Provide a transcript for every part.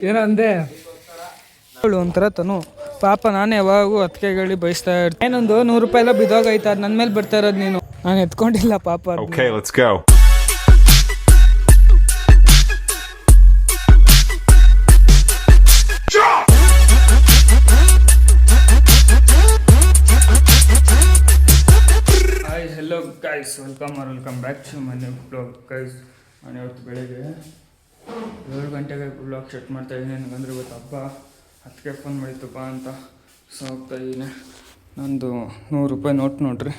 ಏನೋ ಅಂದೆ ಅವಳು ಒಂಥರ ತನು ಪಾಪ ನಾನು ಯಾವಾಗೂ ಅತ್ತಿಗೆಗಳಿ ಬಯಸ್ತಾ ಇರ್ತೀನಿ. ಏನೊಂದು 100 ರೂಪಾಯಿ ಎಲ್ಲ ಬಿದ್ದೋಗೈತೆ, ಅದು ನನ್ನ ಮೇಲೆ ಬರ್ತಾ ಇರೋದು ನೀನು. ನಾನು ಎತ್ಕೊಂಡಿಲ್ಲ ಪಾಪ. Okay, let's go. Hi hello guys, welcome back to my new blog guys. ನಾನು ಇವತ್ತು ಬೆಳಗ್ಗೆ 7 ಗಂಟೆಗೆ ಬ್ಲಾಗ್ ಸ್ಟಾರ್ಟ್ ಮಾಡ್ತಾಯಿದ್ದೀನಿ. ನನಗಂದ್ರೆ ಇವತ್ತು ಹಬ್ಬ, ಅದಕ್ಕೆ ಫೋನ್ ಮಾಡಿತ್ತಪ್ಪ ಅಂತ ಸೊ ಹೋಗ್ತಾಯಿದ್ದೀನಿ. ನಂದು 100 ರೂಪಾಯಿ ನೋಟ್ ನೋಡ್ರಿ.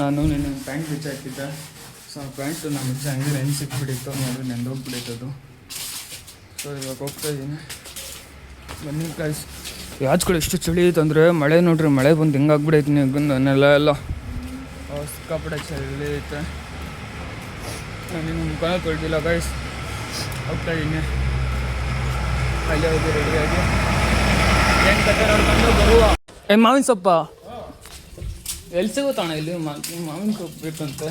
ನಾನು ನಿನ್ನೆ ಪ್ಯಾಂಟ್ ಬಿಚ್ಚಾಕಿದ್ದೆ. ಸೊ ಆ ಪ್ಯಾಂಟು ನಮ್ಮ ಹಂಗೆ ಹೆಂಗೆ ಸಿಕ್ಬಿಟ್ಟಿತ್ತು ನೋಡ್ರಿ, ನೆಂದೋಗ್ಬಿಟ್ಟಿತ್ತು. ಸೊ ಇವಾಗ ಹೋಗ್ತಾಯಿದ್ದೀನಿ. ಬನ್ನಿ ಗೈಸ್. ಯಾಜ್ಗಳು ಎಷ್ಟು ಚಳಿ ಐತೆ ಅಂದರೆ ಮಳೆ ನೋಡ್ರಿ, ಮಳೆ ಬಂದು ಹೆಂಗಾಗ್ಬಿಡೈತಿ ನೆಲ ಎಲ್ಲ ಸಿಕ್ಕಾಪಟ್ಟೆ ಚಳಿ ಐತೆ. ನಾನು ನಿಮ್ಮ ಮುಖನ ತೊಳ್ದಿಲ್ಲ ಗೈಸ್. ಹೋಗ್ತಾಯಿದ್ದೀನಿ. ಅಲ್ಲೇ ಹೋಗಿ ರೆಡಿಯಾಗಿ ಏನು ಕತೆ ನೋಡ್ಕೊಂಡು ಬರುವ. ಮಾವಿನ ಸೊಪ್ಪ ಎಲ್ಲಿ ಸಿಗುತ್ತಣ್ಣ? ಇಲ್ಲಿ ಮಾವಿನ ಸೊಪ್ಪು ಬೇಕಂತೆ.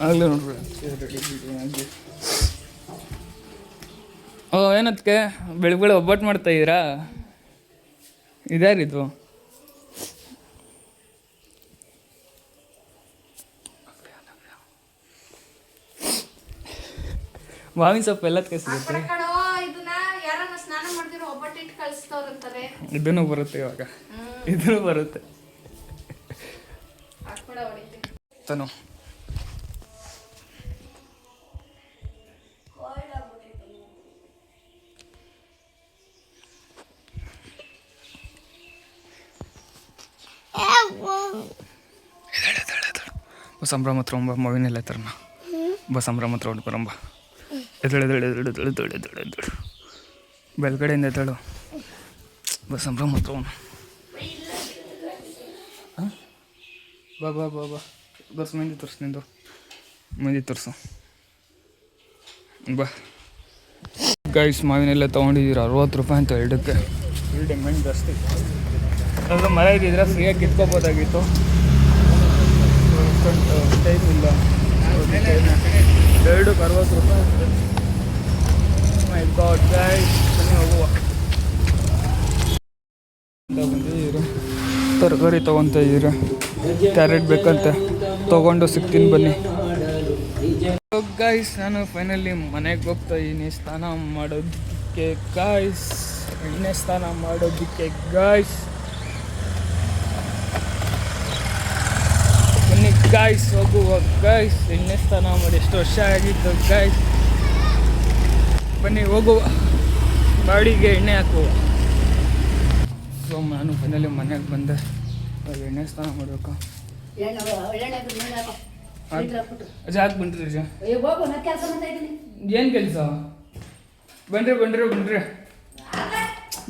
ಆಗಲೇ ನೋಡ್ರಿ ರೆಡಿ. ಓ ಏನದಕ್ಕೆ ಬೆಳಗ್ಗೆ ಒಬ್ಬಟ್ಟು ಮಾಡ್ತಾಯಿದ್ದೀರಾ? ಇದ್ಯಾರಿದು? ಮಾವಿನ ಸೊಪ್ಪು ಎಲ್ಲದಕ್ಕೆ ಸಿಗುತ್ತೆ. ಇದನ್ನು ಬರುತ್ತೆ, ಇವಾಗ ಇದನ್ನು ಬರುತ್ತೆ ತನು. ಸಂಭ್ರಮ ಹತ್ರ ಮಾವಿನೆಲ್ಲ ತರಣ ಸಂಭ್ರಮ ಹತ್ರ ಹೊಂಡು ಬರಂಬ. ಎದಳು ಬೆಳಗಡೆಯಿಂದ ಎದಳು ಸಂಭ್ರಮ ಹತ್ರ ಬಾ ಬಾ ಬಾ ಬಾ ಬಸ್ ಮೆಹಂದಿ ತೋರಿಸು, ನಿಂದು ಮೆಹಂದಿ ತೋರಿಸು ಬಾ. ಗೈಸ್ ಮಾವಿನೆಲ್ಲ ತೊಗೊಂಡಿದ್ದೀರ 60 ರೂಪಾಯಿ ಅಂತ ಎರಡಕ್ಕೆ. ಫುಲ್ ಡಿಮ್ಯಾಂಡ್ ಜಾಸ್ತಿ. ಅದು ಮರ ಇದ್ದಿದ್ರೆ ಫ್ರೀಯಾಗಿ ಕಿತ್ಕೋಬೋದಾಗಿತ್ತು. ಟೈಮ್ ಇಲ್ಲ. ಎರಡಕ್ಕೆ 60 ರೂಪಾಯಿ. ಮೈ ಗಾಡ್ ಗೈಸ್, ಬನ್ನಿ ಹೋಗುವ. ಬಂದಿದ್ದೀರ ತರಕಾರಿ ತೊಗೊತ ಇದ್ದೀರ. ಕ್ಯಾರೆಟ್ ಬೇಕಂತೆ, ತೊಗೊಂಡು ಸಿಗ್ತೀನಿ ಬನ್ನಿ ಗೈಸ್. ನಾನು ಫೈನಲಿ ಮನೆಗೆ ಹೋಗ್ತಾ ಇದ್ದೀನಿ ಸ್ನಾನ ಮಾಡೋದಕ್ಕೆ ಗೈಸ್. ಎಣ್ಣೆ ಸ್ನಾನ ಮಾಡೋದಕ್ಕೆ ಗೈಸ್. ಬನ್ನಿ ಗೈಸ್ ಹೋಗುವ ಗೈಸ್. ಎಣ್ಣೆ ಸ್ನಾನ ಮಾಡಿ ಎಷ್ಟು ವರ್ಷ ಆಗಿತ್ತು ಗೈಸ್. ಬನ್ನಿ ಹೋಗುವ, ಬಾಡಿಗೆ ಎಣ್ಣೆ ಹಾಕುವ. ಸೊ ನಾನು ಫೈನಲಿ ಮನೆಗೆ ಬಂದೆ. ಎಣ್ಣೆ ಸ್ನಾನ ಮಾಡಬೇಕು. ಅಜ್ಜ ಹಾಕಿ ಬನ್ರಿ ಅಜ್ಜ. ಏನು ಕೆಲಸ?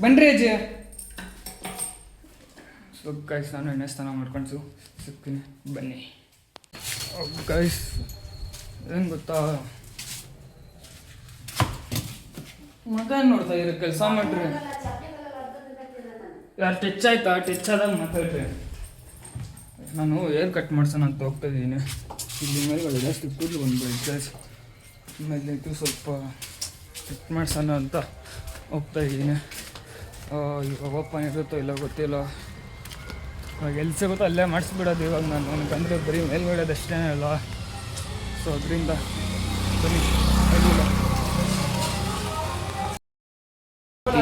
ಬನ್ರಿ ಅಜ್ಜಿ. ಸೊ ಗೈಸ್ ನಾನು ಎಣ್ಣೆ ಸ್ನಾನ ಮಾಡ್ಕೊಂಡು ಸಿಗ್ತೀನಿ ಬನ್ನಿ ಗೈಸ್. ಏನು ಗೊತ್ತಾ, ಮಗ ನೋಡ್ತಾ ಇರೋ ಕೆಲಸ ಮಾಡ್ರಿ. ಯಾರು ಟಚ್ ಆಯ್ತಾ? ಟಚ್ ಆದಾಗ ಮಾತಾಡ್ರಿ. ನಾನು ಏರ್ ಕಟ್ ಮಾಡ್ಸೋಣ ಅಂತ ಹೋಗ್ತಾಯಿದ್ದೀನಿ. ಇಲ್ಲಿ ಮೇಲ್ಗಡೆ ಜಾಸ್ತಿ ಕೂದಲು ಬಂದ್ಬಿಡಿ ಗೈಸ್. ಆಮೇಲೆ ಇದು ಸ್ವಲ್ಪ ಕಟ್ ಮಾಡ್ಸೋಣ ಅಂತ ಹೋಗ್ತಾಯಿದ್ದೀನಿ. ಇವಾಗ ಓಪನ್ ಇರುತ್ತೋ ಇಲ್ಲ ಗೊತ್ತಿಲ್ಲ. ಇವಾಗ ಎಲ್ಲಿ ಸಿಗುತ್ತೋ ಅಲ್ಲೇ ಮಾಡಿಸ್ಬಿಡೋದು ಇವಾಗ. ನಾನು ನನಗಂದರೆ ಬರೀ ಮೇಲ್ಗಡೆದಷ್ಟೇ ಅಲ್ಲ. ಸೊ ಅದರಿಂದ ಬನ್ನಿ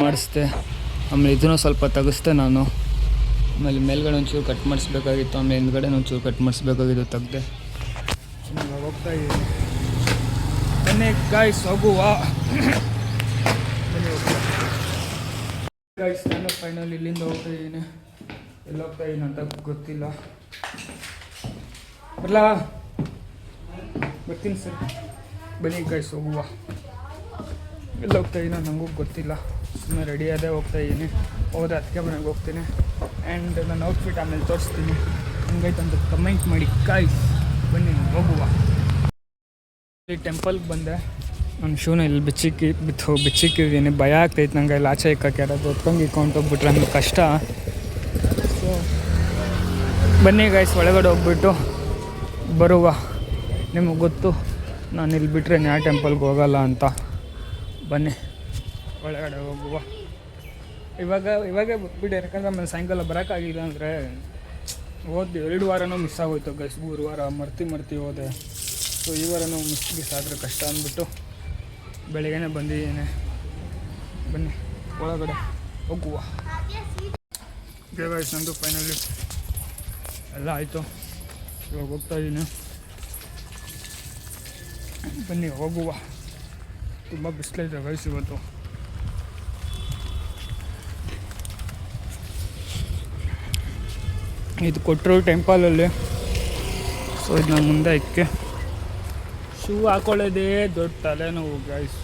ಮಾಡಿಸ್ದೆ. ಆಮೇಲೆ ಇದನ್ನು ಸ್ವಲ್ಪ ತೆಗೆಸ್ದೆ ನಾನು. ಆಮೇಲೆ ಮೇಲ್ಗಡೆ ಒಂಚೂರು ಕಟ್ ಮಾಡಿಸ್ಬೇಕಾಗಿತ್ತು, ಆಮೇಲೆ ಹಿಂದ್ಗಡೆ ಒಂಚೂರು ಕಟ್ ಮಾಡಿಸ್ಬೇಕಾಗಿತ್ತು, ತೆಗ್ದೆ. ಇವಾಗ ಹೋಗ್ತಾ ಇದ್ದೀನಿ. ಬನ್ನಿ ಗಾಯ್ಸ್ ಹೋಗುವ. ಬನ್ನಿ ಗಾಯ್ಸ್. ನಾನು ಫೈನಲ್ ಇಲ್ಲಿಂದ ಹೋಗ್ತಾ ಇದ್ದೀನಿ. ಎಲ್ಲಿ ಹೋಗ್ತಾ ಇದ್ದೀನಿ ಅಂತ ಗೊತ್ತಿಲ್ಲ. ಬರಲಾ? ಬರ್ತೀನಿ ಸರ್. ಬನ್ನಿ ಗಾಯ್ಸ್ ಹೋಗುವ. ಎಲ್ಲಿ ಹೋಗ್ತಾ ಇದ್ದೀನೋ ನನಗೂ ಗೊತ್ತಿಲ್ಲ. ಸುಮ್ಮನೆ ರೆಡಿ ಆದೇ ಹೋಗ್ತಾ ಇದ್ದೀನಿ. ಹೋದ್ರೆ ಅದಕ್ಕೆ ಮನೆಗೆ ಹೋಗ್ತೀನಿ. ಆ್ಯಂಡ್ ನನ್ನ ಔಟ್ಫಿಟ್ ಆಮೇಲೆ ತೋರಿಸ್ತೀನಿ. ಹಂಗೈತೆ ಅಂತ ಕಮೆಂಟ್ ಮಾಡಿ ಗಾಯ್ಸ್. ಬನ್ನಿ ಹೋಗುವ. ಈ ಟೆಂಪಲ್ಗೆ ಬಂದೆ. ನನ್ನ ಶೂನ ಇಲ್ಲಿ ಬಿಚ್ಚಿಕ್ಕಿದ್ದೀನಿ. ಭಯ ಆಗ್ತೈತೆ ನಂಗೆ. ಇಲ್ಲಿ ಆಚೆ ಇಕ್ಕಕ್ಕೆ ಯಾರಾದ್ರು ಹೊತ್ಕೊಂಡು ಹೋಗ್ಬಿಟ್ರೆ ನಮ್ಗೆ ಕಷ್ಟ. ಸೊ ಬನ್ನಿ ಗಾಯ್ಸ್ ಒಳಗಡೆ ಹೋಗ್ಬಿಟ್ಟು ಬರುವ. ನಿಮಗೆ ಗೊತ್ತು ನಾನು ಇಲ್ಲಿ ಬಿಟ್ಟರೆ ಯಾವ ಟೆಂಪಲ್ಗೆ ಹೋಗಲ್ಲ ಅಂತ. ಬನ್ನಿ ಒಳಗಡೆ ಹೋಗುವ. ಇವಾಗ ಬಿಡಿ, ಯಾಕಂದ್ರೆ ಆಮೇಲೆ ಸಾಯಂಕಾಲ ಬರೋಕ್ಕಾಗಿಲ್ಲ ಅಂದರೆ ಹೋದ್ವಿ. 2 ವಾರನೂ ಮಿಸ್ ಆಗೋಯ್ತು ಗೈಸ್. ಗುರುವಾರ ಮರ್ತಿ ಹೋದೆ. ಸೊ ಈ ವಾರನೂ ಮಿಸ್ ಆದರೆ ಕಷ್ಟ ಅಂದ್ಬಿಟ್ಟು ಬೆಳಿಗ್ಗೆನೇ ಬಂದಿದ್ದೇನೆ. ಬನ್ನಿ ಒಳಗಡೆ ಹೋಗುವ. ಗೈಸ್ ನಂದು ಫೈನಲಿ ಎಲ್ಲ ಆಯಿತು. ಇವಾಗ ಹೋಗ್ತಾಯಿದ್ದೀನಿ. ಬನ್ನಿ ಹೋಗುವ. ತುಂಬ ಬಿಸಿಲೈತೆ ಗೈಸ್ ಇವತ್ತು. ಇದು ಕೊಟ್ಟರು ಟೆಂಪಲಲ್ಲಿ. ಸೊ ಇದನ್ನ ಮುಂದೆ ಇಕ್ಕೆ ಶೂ ಹಾಕೊಳ್ಳೋದೇ ದೊಡ್ಡ ತಲೆನೋವು ಗೈಸ್.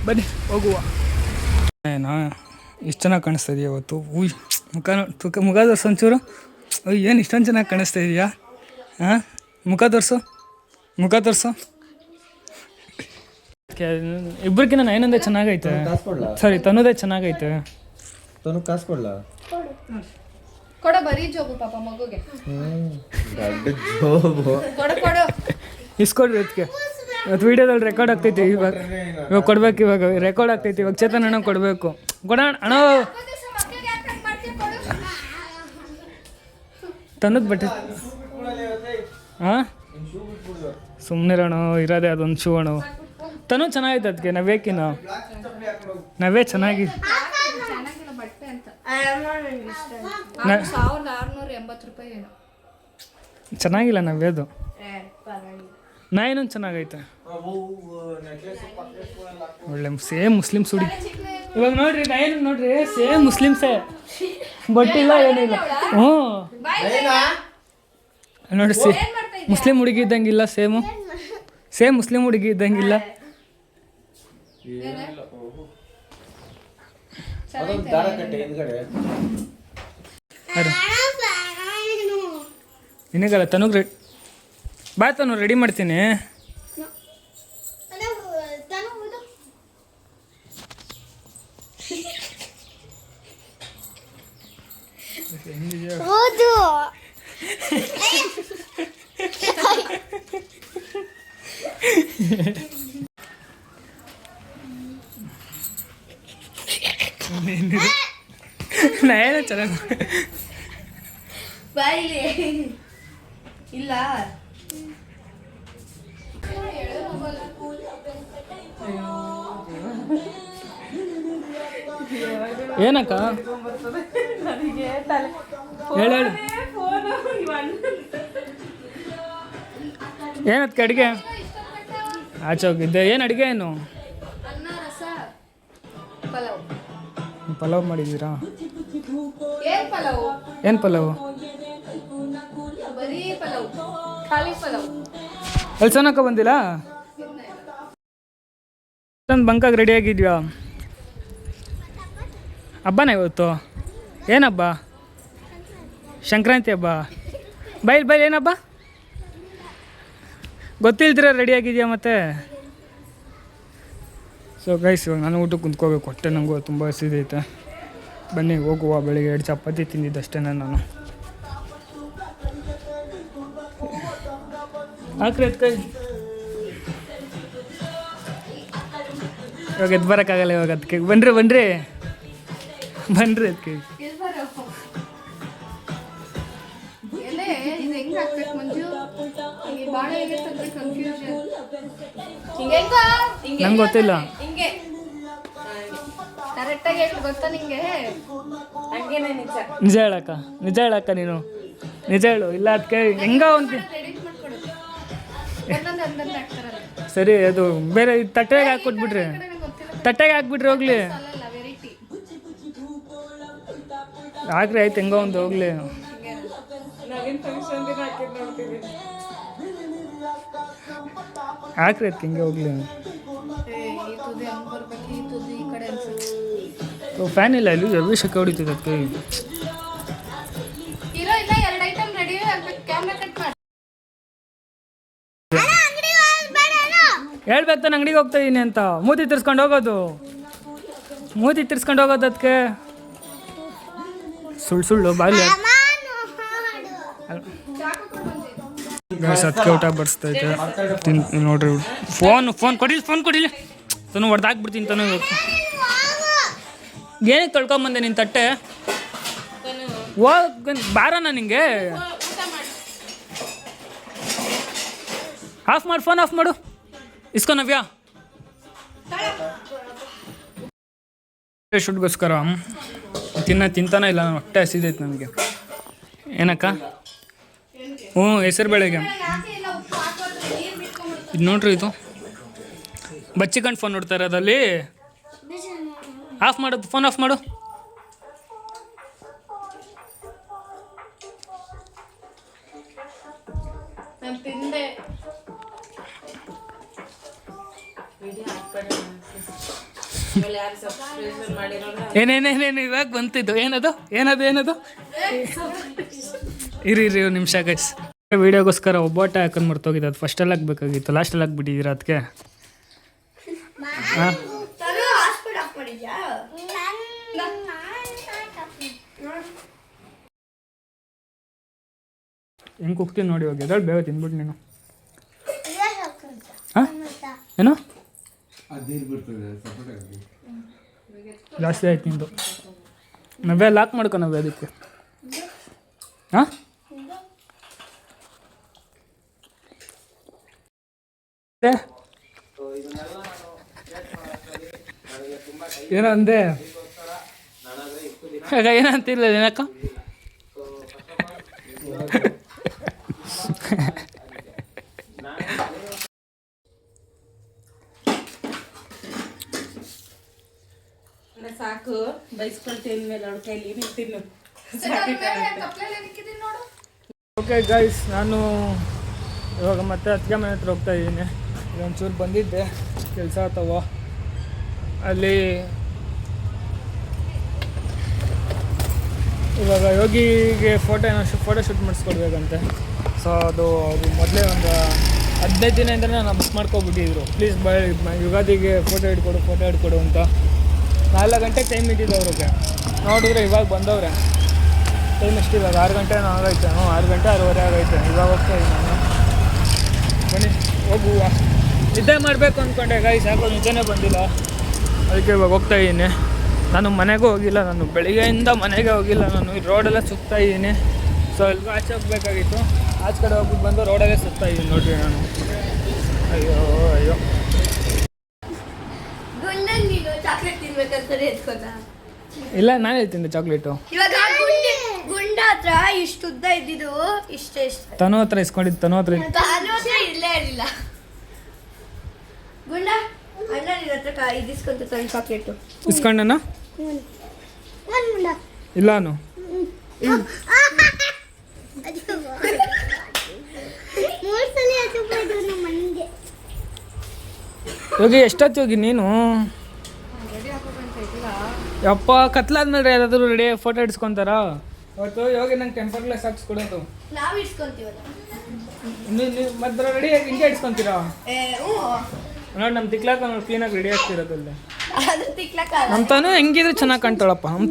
ಬನ್ನಿ ಹೋಗುವ. ನಾ ಇಷ್ಟು ಚೆನ್ನಾಗಿ ಕಾಣಿಸ್ತಾ ಇದೆಯಾ ಇವತ್ತು? ಮುಖ ತೋರಿಸು ಒಂಚೂರು. ಏನು ಇಷ್ಟೊಂದು ಚೆನ್ನಾಗಿ ಕಾಣಿಸ್ತಾ ಇದೆಯಾ? ಹಾಂ, ಮುಖ ತೋರಿಸು. ಇಬ್ಬರಿಗಿನ ನಯನಂದೇ ಚೆನ್ನಾಗೈತೆ. ಸರಿ, ತನುದೇ ಚೆನ್ನಾಗೈತೆ. ಕಾಸು ಕೊಡ್ಲಾ? ಕೊಡ, ಬರೀ ಜೋಬು ಪಾಪ ಮಗುಗೆ. ಇಸ್ಕೊಡ್ರಿ ಅದಕ್ಕೆ. ಇವತ್ತು ವೀಡಿಯೋದಲ್ಲಿ ರೆಕಾರ್ಡ್ ಆಗ್ತೈತಿ. ಇವಾಗ ಕೊಡ್ಬೇಕು. ಇವಾಗ ರೆಕಾರ್ಡ್ ಆಗ್ತೈತಿ. ಇವಾಗ ಚೇತನ್ ಅಣ್ಣ ಕೊಡಬೇಕು. ಕೊಡ ಅಣ್ಣ. ತನ್ನದು ಬಟ್ಟೆ. ಹಾಂ, ಸುಮ್ಮನೆ ಅಣ್ಣ, ಇರೋದೇ ಅದೊಂದು ಶೂ ಅಣ್ಣ. ತನು ಚೆನ್ನಾಗೈತೆ. ಅದಕ್ಕೆ ನಾವೇ ಚೆನ್ನಾಗಿ. 1680 ರೂಪಾಯಿ ಏನು ಚೆನ್ನಾಗಿಲ್ಲ ನವ್ಯದು. ನಾ ಇನ್ನೊಂದು ಚೆನ್ನಾಗೈತೆ. ಒಳ್ಳೆ ಸೇಮ್ ಮುಸ್ಲಿಮ್ಸ್ ಹುಡುಗಿ. ಇವಾಗ ನೋಡ್ರಿ ನಯನ ನೋಡ್ರಿ, ಸೇಮ್ ಮುಸ್ಲಿಮ್ಸೇ. ಬಟ್ಟಿಲ್ಲ ಏನಿಲ್ಲ. ಹ್ಞೂ ನೋಡ್ರಿ, ಮುಸ್ಲಿಂ ಹುಡುಗಿ ಇದ್ದಂಗಿಲ್ಲ. ಸೇಮ್ ಮುಸ್ಲಿಂ ಹುಡುಗಿ ಇದ್ದಂಗಿಲ್ಲ. ನಿನಗಲ್ಲ ತನುಗ್ ಬಾ. ತನು ರೆಡಿ ಮಾಡ್ತೀನಿ. ನಯನ ಚೆನ್ನಾಗಿ ಬಾಯಿಲಿ ಇಲ್ಲ. ಏನಕ್ಕ ಹೇಳು. ಏನಕ್ಕೆ ಅಡುಗೆ ಆಚೆ ಹೋಗಿದ್ದೆ? ಏನು ಅಡುಗೆ? ಏನು ಪಲಾವ್ ಮಾಡಿದ್ದೀರಾ? ಏನು ಪಲಾವು? ಎಲ್ಸನಕ್ಕ ಬಂದಿಲ್ಲ? ಬಂಕಾಗ ರೆಡಿ ಆಗಿದ್ಯಾ? ಹಬ್ಬನ ಇವತ್ತು? ಏನಬ್ಬ? ಸಂಕ್ರಾಂತಿ ಹಬ್ಬ. ಬೈಲ್ ಏನಬ್ಬ ಗೊತ್ತಿಲ್ದಿರ ರೆಡಿ ಆಗಿದೆಯಾ ಮತ್ತೆ? ಸೊ ಗೈಸ್, ಇವಾಗ ನಾನು ಊಟಕ್ಕೆ ಕುಂತ್ಕೋಬೇಕು. ಹೊಟ್ಟೆ ನನಗೂ ತುಂಬ ಹಸಿದೈತೆ. ಬನ್ನಿ ಹೋಗುವ. ಬೆಳಿಗ್ಗೆ 2 ಚಪಾತಿ ತಿಂದಿದ್ದಷ್ಟೇ ನಾನು. ಹಾಕ್ರಿ ಕೈ. ಇವಾಗ ಎದ್ದು ಬರೋಕ್ಕಾಗಲ್ಲ ಇವಾಗ. ಅದಕ್ಕೆ ಬನ್ರಿ ಅದಕ್ಕೆ. ನಂಗೆ ಗೊತ್ತಿಲ್ಲ. ನಿಜ ಹೇಳಕ್ಕ ನೀನು. ನಿಜ ಹೇಳು. ಇಲ್ಲ ಅದಕ್ಕೆ ಹೆಂಗ ಒಂದು ಸರಿ. ಅದು ಬೇರೆ ತಟ್ಟೆಗೆ ಹಾಕ್ಬಿಟ್ಬಿಟ್ರಿ. ಹೋಗ್ಲಿ. ಹಾಕ್ರಿ ಆಯ್ತು. ಹೆಂಗೋ ಒಂದು ಹೋಗ್ಲಿ. ಹಾಕ್ರಿ ಅದಕ್ಕೆ ಹಿಂಗೆ ಹೋಗ್ಲಿ. ಫ್ಯಾನ್ ಇಲ್ಲ ಇಲ್ಲಿ. ಎಲ್ಲಿ ಶಕ ಹೊಡಿತಿದೆ ಅದಕ್ಕೆ. ಹೇಳ್ಬೇಕು ತಾನೆ ಅಂಗಡಿಗೆ ಹೋಗ್ತಾ ಇದೀನಿ ಅಂತ. ಮೂತಿ ತಿರ್ಸ್ಕೊಂಡು ಹೋಗೋದು ಅದಕ್ಕೆ. ಸುಳ್ಳು ಬಾಲಿ. ಅದಕ್ಕೆ ಊಟ ಬಡಿಸ್ತೈತೆ. ನೋಡ್ರಿ ಫೋನ್ ಕೊಡಿಲಿ. ತನು ಹೊಡೆದಾಕ್ಬಿಡ್ತೀನಿ ತನು ಏನಕ್ಕೆ ತೊಳ್ಕೊಂಬಂದೆ ನಿನ್ನ ತಟ್ಟೆ ಹೋಗ್ ಬಾರಣ್ಣ ನಿಂಗೆ ಆಫ್ ಮಾಡು ಫೋನ್ ಆಫ್ ಮಾಡು ಇಸ್ಕೊ ನವ್ಯಾ ಶೂಟ್ಗೋಸ್ಕರ ತಿಂತಾನೆ ಇಲ್ಲ ನಾನು ಹೊಟ್ಟೆ ಹಸಿದೈತೆ ನನಗೆ ಏನಕ್ಕ ಹ್ಞೂ ಹೆಸರು ಬೆಳೆಗೆ ಇದು ನೋಡ್ರಿ ಇದು ಬಚ್ಚಿಕೊಂಡು ಫೋನ್ ನೋಡ್ತಾರೆ ಅದಲ್ಲಿ ಆಫ್ ಮಾಡು ಫೋನ್ ಆಫ್ ಮಾಡು ಏನೇನೇನೇನು ಇವಾಗ ಬಂತಿದ್ದು ಏನದು ಏನದು ಏನದು ಇರಿ ಒಂದು ನಿಮಿಷ ಗೈಸ್ ವೀಡಿಯೋಗೋಸ್ಕರ ಒಬ್ಬೊಟ್ಟೆ ಹಾಕೊಂಡು ಮರ್ತೋಗಿದೆ ಅದು ಫಸ್ಟಲ್ಲಿ ಹಾಕ್ಬೇಕಾಗಿತ್ತು ಲಾಸ್ಟಲ್ಲಿ ಹಾಕ್ಬಿಟ್ಟಿದ್ದೀರಾ ಅದಕ್ಕೆ ಹಾಂ ಹೆಂಗೆ ಕುಗ್ತೀನಿ ನೋಡಿ ಇವಾಗ ಎದಳು ಬೇಗ ತಿಂದ್ಬಿಟ್ಟು ನೀನು ಹಾಂ ಏನು ಜಾಸ್ತಿ ಆಯ್ತು ನಿಂದು ನವ್ಯ ಲಾಕ್ ಮಾಡ್ಕೊ ನವ್ಯ ಅದಕ್ಕೆ ಹಾಂ ಏನೋ ಅಂದೆ ಏನಂತಿಲ್ಲ ಏನಕ್ಕ ಸಾಕು ಬೈಸ್ಕೊಳ್ತೀನಿ ಮೇಲೆ ಅವ್ಳ ಕೈಲಿ ನಿಂತಿನ್ನು ಓಕೆ ಗೈಸ್ ನಾನು ಇವಾಗ ಮತ್ತೆ ಅತ್ತಿಗೆ ಮನೆ ಹತ್ರ ಹೋಗ್ತಾ ಇದ್ದೀನಿ ಒಂಚೂರು ಬಂದಿದ್ದೆ ಕೆಲಸ ಆಗ್ತಾವ ಅಲ್ಲಿ ಇವಾಗ ಯೋಗಿಗೆ ಫೋಟೋ ಶೂಟ್ ಮಾಡಿಸ್ಕೊಡ್ಬೇಕಂತೆ ಸೊ ಅದು ಮೊದಲೇ ಒಂದು 15 ದಿನದಿಂದಲೇ ನಾನು ಬುಕ್ ಮಾಡ್ಕೊಬಿಟ್ಟಿದ್ರು ಪ್ಲೀಸ್ ಯುಗಾದಿಗೆ ಫೋಟೋ ಹಿಡ್ಕೊಡು ಅಂತ 4 ಗಂಟೆಗೆ ಟೈಮ್ ಇಟ್ಟಿದ್ದು ಅವ್ರಿಗೆ ನೋಡಿದ್ರೆ ಇವಾಗ ಬಂದವ್ರೆ ಟೈಮ್ ಎಷ್ಟು ಇವಾಗ 6 ಗಂಟೆನೂ ಆಗೈತೆ 6 ಗಂಟೆ 6:15 ಆಗೈತೆ ಇವಾಗ ಹೋಗ್ತಾ ಇದ್ದೀನಿ ನಾನು ಬನ್ನಿ ಹೋಗುವ ನಿದ್ದೆ ಮಾಡಬೇಕು ಅಂದ್ಕೊಂಡೆ ಗೈಸ್ ಯಾಕೋ ನಿದ್ದೆನೇ ಬಂದಿಲ್ಲ ಅದಕ್ಕೆ ಇವಾಗ ಹೋಗ್ತಾ ಇದ್ದೀನಿ ನಾನು ಮನೆಗೂ ಹೋಗಿಲ್ಲ ನಾನು ಬೆಳಿಗ್ಗೆಯಿಂದ ಮನೆಗೆ ಹೋಗಿಲ್ಲ ನಾನು ಈ ರೋಡೆಲ್ಲ ಸುತ್ತಾ ಇದ್ದೀನಿ ಸೊ ಎಲ್ಗೂ ಆಚೆ ಹೋಗ್ಬೇಕಾಗಿತ್ತು ಆಚೆ ಕಡೆ ಹೋಗ್ಬಿಟ್ಟು ಬಂದು ರೋಡಲ್ಲೇ ಸುತ್ತಾ ಇದ್ದೀನಿ ನೋಡ್ರಿ ನಾನು ಅಯ್ಯೋ ಚಾಕ್ಲೇಟ್ ತಿನ್ಬೇಕಂತಾನೆ ಎತ್ಕೋತಾ ಇಲ್ಲ ನಾನು ಹೇಳ್ತೀನಿ ಚಾಕ್ಲೇಟು ಇವಾಗ ಗುಂಡ ಹತ್ರ ಇಷ್ಟು ಉದ್ದ ಇದ್ದಿದ್ದು ಇಷ್ಟೇ ತನು ಹತ್ರ ಇಸ್ಕೊಂಡಿದ್ದು ತನು ಹತ್ರ ಇಲ್ಲೇ ಇರಲಿಲ್ಲ ಗುಂಡ ಅಣ್ಣ ನಿನ್ನ ಹತ್ರ ಇದಿಸ್ಕೊಂತ ತನ್ನ ಚಾಕ್ಲೇಟು ಇಸ್ಕೊಂಡನ ಇಲ್ಲ ನಾನು ಹೋಗಿ ಎಷ್ಟೊತ್ತು ಹೋಗಿ ನೀನು ಯಪ್ಪ ಕತ್ಲಾದ್ಮೇಲೆ ಯಾರಾದರೂ ರೆಡಿ ಫೋಟೋ ಹಿಡ್ಸ್ಕೊಂತಾರ ಅವತ್ತು ಹೋಗಿ ನಂಗೆ ಟೆಂಪರ್ ಗ್ಲಾಸ್ ಹಾಕ್ಸ್ಕೊಡೋದು ನಾವು ಇಸ್ಕೊಂತೀವಲ್ಲ ನೀವು ಮತ್ತೆ ರೆಡಿಯಾಗಿ ಹಿಂಗೆ ಇಡ್ಸ್ಕೊಂತೀರಾ ನೋಡಿ ನಮ್ಮ ತಿಕ್ಲಾಕ ನಾವು ಕ್ಲೀನಾಗಿ ರೆಡಿ ಆಗ್ತಿರೋದಲ್ಲ ನಮ್ಮ ತನು ಹೆಂಗಿದ್ರೆ ಚೆನ್ನಾಗಿ ಕಾಣ್ತಾಳಪ್ಪ ನಮ್ಮ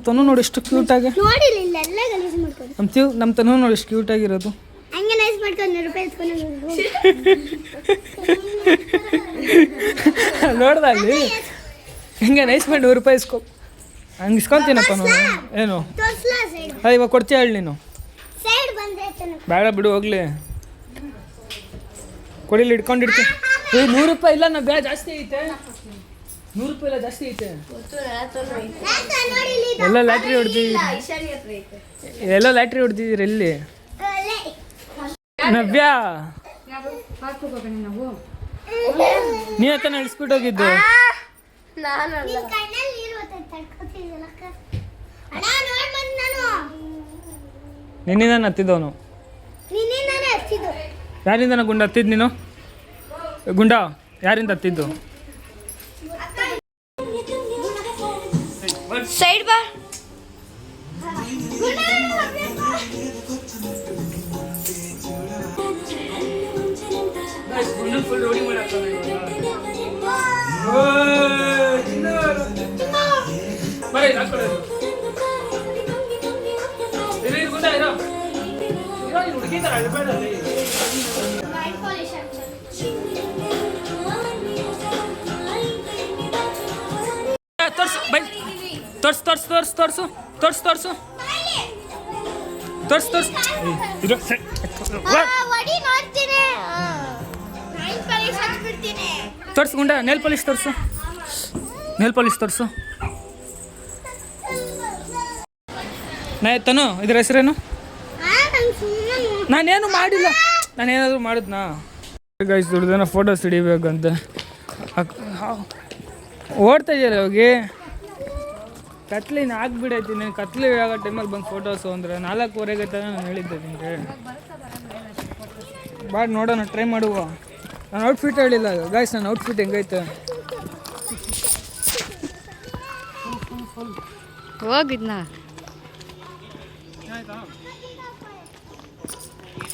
ತನು ನೋಡು ಎಷ್ಟು ಕ್ಯೂಟಾಗಿ ನಮ್ಮ ತನು ನೋಡಿ ಎಷ್ಟು ಕ್ಯೂಟಾಗಿರೋದು ನೋಡ್ದ ಅಲ್ಲಿ ಹಿಂಗೆ ನೈಸ್ ಮಾಡಿ 100 ರೂಪಾಯಿ ಇಸ್ಕೊ ಹಂಗೆ ಇಸ್ಕೊಂತೀನಪ್ಪ ನಾನು ಏನು ಇವಾಗ ಕೊಡ್ತೀಯ ಹೇಳಿ ನೀನು ಬೇಡ ಬಿಡು ಹೋಗ್ಲಿ ಕೊಡಿಲಿ ಇಟ್ಕೊಂಡಿರ್ತೀನಿ 100 ರೂಪಾಯಿ ಇಲ್ಲ ನಾ ಬೇಡ ಜಾಸ್ತಿ ಐತೆ 100 ರೂಪಾಯಿ ಇಲ್ಲ ಜಾಸ್ತಿ ಐತೆ ಎಲ್ಲ ಲ್ಯಾಟ್ರಿ ಹೊಡೆದಿದ್ದೀರಿ ಎಲ್ಲಿ ನವ್ಯಾ ನೀ ಹತ್ತಾನ ಇಳಿಸ್ಬಿಟ್ಟು ಹೋಗಿದ್ದು ನಿನ್ನಿಂದ ಹತ್ತಿದ್ದವನು ಯಾರಿಂದ ಗುಂಡ ಹತ್ತಿದ್ದು ನೀನು ಗುಂಡ ಯಾರಿಂದ ಹತ್ತಿದ್ದು ಸೈಡ್ ಬಾ ತೋರ್ಸು ಬೈ ತೋರ್ಸು ತೋರ್ಸು ತೋರ್ಸು ತೋರ್ಸು ತೋರ್ಸು ತೋರ್ಸು ತೋರ್ಸು ತೋರ್ಸು ಇರೋ ತೋರ್ಸು ಗುಂಡ ನೇಲ್ ಪಾಲಿಶ್ ತೋರ್ಸು ನೇಲ್ ಪಾಲಿಶ್ ತೋರ್ಸು ತನು ಇದ್ರ ಹೆಸರೇನು ನಾನೇನು ಮಾಡಿಲ್ಲ ನಾನೇನಾದರೂ ಮಾಡಿದ್ನಾ ಗೈಸ್ ದುಡ್ದೇನೋ ಫೋಟೋಸ್ ಹಿಡಿಬೇಕಂತೆ ಓಡ್ತಾ ಇದೆಯಲ್ಲ ಹೋಗಿ ಕತ್ಲಿನ ಹಾಕ್ಬಿಡೈತಿ ನೀನು ಕತ್ಲಿ ಆಗೋ ಟೈಮಲ್ಲಿ ಬಂದು ಫೋಟೋಸು ಅಂದರೆ 4:15 ತಾನೆ ನಾನು ಹೇಳಿದ್ದೆ ನಿಮಗೆ ಬಾಡ್ ನೋಡೋಣ ಟ್ರೈ ಮಾಡುವ ನಾನು ಔಟ್ಫಿಟ್ ಹೇಳಿಲ್ಲ ಗೈಸ್ ನನ್ನ ಔಟ್ಫಿಟ್ ಹೆಂಗೈತೆ ಹೋಗಿದ್ನಾ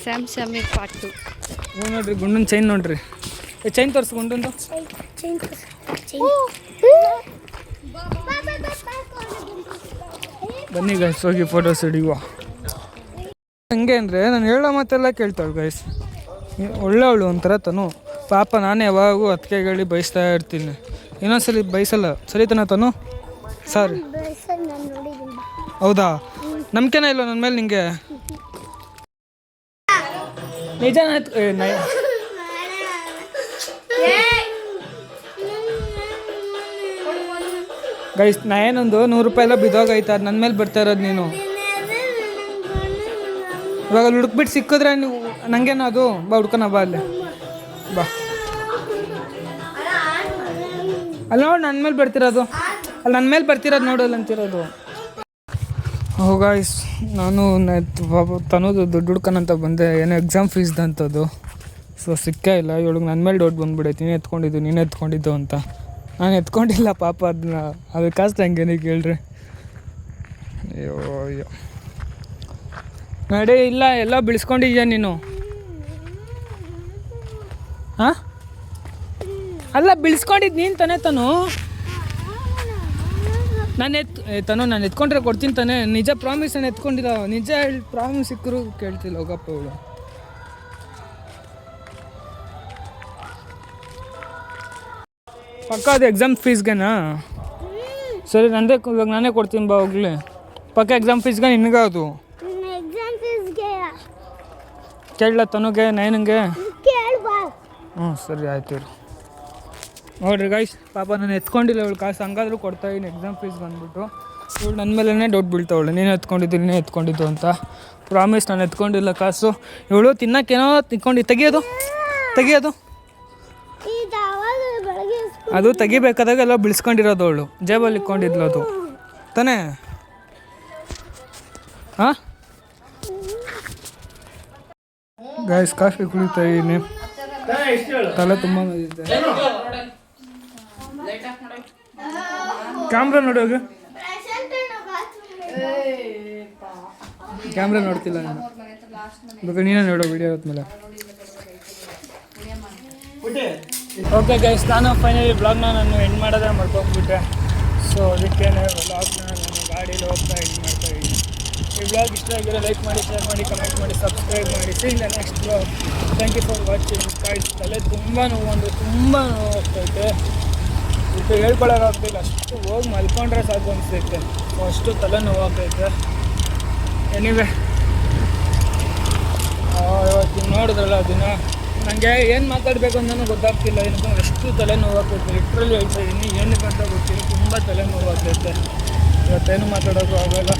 ಸ್ಯಾಮ್ಸಂಗ್ ಪಾರ್ಟ್ 2 ನೋಡ್ರಿ ಗುಂಡನ್ ಚೈನ್ ನೋಡ್ರಿ ಚೈನ್ ತೋರಿಸು ಗುಂಡಂದು ಬನ್ನಿ ಗೈಸ್ ಹೋಗಿ ಫೋಟೋಸ್ ಹಿಡಿಯುವ ಹಂಗೆ ಅಂದರೆ ನಾನು ಹೇಳೋ ಮಾತೆಲ್ಲ ಕೇಳ್ತಾಳೆ ಗೈಸ್ ಒಳ್ಳೆಯವಳು ಒಂಥರ ತನು ಪಾಪ ನಾನೇ ಯಾವಾಗೂ ಅತ್ತಿಗೆಗಳಿ ಬಯಸ್ತಾ ಇರ್ತೀನಿ ಇನ್ನೊಂದ್ಸಲಿ ಬಯಸಲ್ಲ ಸರಿತಾನ ತನು ಸರ್ ಹೌದಾ ನಂಬಿಕೆನೇ ಇಲ್ಲ ನನ್ನ ಮೇಲೆ ನಿಂಗೆ ನಿಜ ಗೈಸ್ ನಾ ಏನೊಂದು 100 ರೂಪಾಯಿ ಎಲ್ಲ ಬಿದ್ದೋಗೈತೆ ಅದು ನನ್ನ ಮೇಲೆ ಬರ್ತಾ ಇರೋದು ನೀನು ಇವಾಗ ಅಲ್ಲಿ ಹುಡುಕ್ಬಿಟ್ಟು ಸಿಕ್ಕಿದ್ರೆ ನೀವು ನನಗೇನೋ ಅದು ಬಾ ಹುಡ್ಕೋಣ ಬಾ ಅಲ್ಲಿ ಬಾ ಅಲ್ಲಿ ನೋಡಿ ನನ್ನ ಮೇಲೆ ಬರ್ತಿರೋದು ಅಲ್ಲಿ ನನ್ನ ಮೇಲೆ ಬರ್ತಿರೋದು ನೋಡಲ್ಲ ಅಂತಿರೋದು ಗಾಯ್ಸ್ ನಾನು ತನ್ನೋದು ದುಡ್ಡು ಹುಡ್ಕೊನಂತ ಬಂದೆ ಏನೋ ಎಕ್ಸಾಮ್ ಫೀಸ್ದಂಥದ್ದು ಸೊ ಸಿಕ್ಕೇ ಇಲ್ಲ ಇವಳಿಗೆ ನನ್ನ ಮೇಲೆ ಡೌಟ್ ಬಂದ್ಬಿಡೈತಿ ನೀನು ಎತ್ಕೊಂಡಿದ್ದು ಅಂತ ನಾನು ಎತ್ಕೊಂಡಿಲ್ಲ ಪಾಪ ಅದನ್ನ ಅದಕ್ಕಷ್ಟು ಹಂಗೇನೆ ಕೇಳ್ರಿ ಅಯ್ಯೋ ಅಯ್ಯೋ ನಡಿ ಇಲ್ಲ ಎಲ್ಲ ಬಿಳಿಸ್ಕೊಂಡಿದ್ಯಾ ನೀನು ಹಾಂ ಅಲ್ಲ ಬಿಳಿಸ್ಕೊಂಡಿದ್ದು ನೀನು ತಾನೇ ತನು ನಾನು ಎತ್ಕೊಂಡ್ರೆ ಕೊಡ್ತೀನಿ ತಾನೆ ನಿಜ ಪ್ರಾಮಿಸ್ ನಾನು ಎತ್ಕೊಂಡಿಲ್ಲ ನಿಜ ಹೇಳಿ ಪ್ರಾಮಿಸ್ ಸಿಕ್ಕರು ಕೇಳ್ತಿಲ್ಲ ಹೋಗಪ್ಪ ಇವಳು ಪಕ್ಕ ಅದು ಎಕ್ಸಾಮ್ ಫೀಸ್ಗೆನಾ ಸರಿ ನಂದೇ ಇವಾಗ ನಾನೇ ಕೊಡ್ತೀನಿ ಬಾ ಹೋಗ್ಲಿ ಪಕ್ಕ ಎಕ್ಸಾಮ್ ಫೀಸ್ಗೆ ನಿನಗೆ ಅದು ಕೇಳಲ್ಲ ತನುಗೆ ನೈನಂಗೆ ಹ್ಞೂ ಸರಿ ಆಯ್ತು ನೋಡ್ರಿ ಗೈಸ್ ಪಾಪ ನಾನು ಎತ್ಕೊಂಡಿಲ್ಲ ಇವಳು ಕಾಸು ಹಂಗಾದ್ರೂ ಕೊಡ್ತಾಯಿದ್ದೀನಿ ಎಕ್ಸಾಮ್ ಫೀಸ್ಗೆ ಅಂದ್ಬಿಟ್ಟು ಇವಳು ನನ್ನ ಮೇಲೇ ಡೌಟ್ ಬೀಳ್ತಾವಳು ನೀನೇ ಎತ್ಕೊಂಡಿದ್ದು ಅಂತ ಪ್ರಾಮಿಸ್ ನಾನು ಎತ್ಕೊಂಡಿಲ್ಲ ಕಾಸು ಇವಳು ತಿನ್ನೋಕ್ಕೇನೋ ತೆಗಿಯೋದು ಅದು ತೆಗಿಬೇಕಾದಾಗ ಎಲ್ಲ ಬಿಳಿಸ್ಕೊಂಡಿರೋದು ಅವಳು ಜೇಬಲ್ಲಿ ಇಟ್ಕೊಂಡಿದ್ಲು ಅದು ತಾನೇ ಹಾಂ ಗೈಸ್ ಕಾಫಿ ಕುಡಿತಾ ಇದ್ದೀನಿ ತಲೆ ತುಂಬ ನೋದಿದೆ ಕ್ಯಾಮ್ರಾ ನೋಡೋದು ಕ್ಯಾಮ್ರಾ ನೋಡ್ತಿಲ್ಲ ನಾನು ಬೇಕಾದ್ರೆ ನೀನೇ ನೋಡೋ ವಿಡಿಯೋ ಹೊತ್ಮೇಲೆ ಓಕೆ ಗೈಸ್ ನಾನು ಫೈನಲಿ ಬ್ಲಾಗ್ನ ನಾನು ಎಂಡ್ ಮಾಡೋದೇ ಮಾಡ್ಕೊಂಡ್ಬಿಟ್ಟೆ ಸೊ ಅದಕ್ಕೇನೆ ಬ್ಲಾಗ್ನ ನಾನು ಗಾಡೀಲಿ ಹೋಗ್ತಾ ಎಂಡ್ ಮಾಡ್ತಾಯಿದ್ದೀನಿ ಈ ಬ್ಲಾಗ್ ಇಷ್ಟ ಆಗಿರೋ ಲೈಕ್ ಮಾಡಿ ಶೇರ್ ಮಾಡಿ ಕಮೆಂಟ್ ಮಾಡಿ ಸಬ್ಸ್ಕ್ರೈಬ್ ಮಾಡಿ ಸಿಂಗ್ next blog thank you for watching guys ತಲೆ ತುಂಬ ನೋವಾಗ್ತೈತೆ ಇದು ಹೇಳ್ಕೊಳ್ಳೋಕ್ಕಾಗ್ತಿಲ್ಲ ಅಷ್ಟು ಹೋಗಿ ಮಲ್ಕೊಂಡ್ರೆ ಸಾಕು ಅನಿಸ್ತೈತೆ ಅಷ್ಟು ತಲೆ ನೋವಾಗ್ತೈತೆ ಎನಿವೆ ಇವತ್ತು ನೋಡಿದ್ರಲ್ಲ ಅದನ್ನು ನನಗೆ ಏನು ಮಾತಾಡಬೇಕು ಅಂತಲೂ ಗೊತ್ತಾಗ್ತಿಲ್ಲ ಏನಂತ ಎಷ್ಟು ತಲೆ ನೋವಾಗ್ತೈತೆ ಲಿಟ್ರಲಿ ಹೇಳ್ತಾ ಇದ್ದೀನಿ ಏನಕ್ಕೆ ಅಂತ ಗೊತ್ತಿಲ್ಲ ತುಂಬ ತಲೆ ನೋವಾಗ್ತೈತೆ ಇವತ್ತೇನು ಮಾತಾಡೋಕ್ಕೂ ಆಗೋಲ್ಲ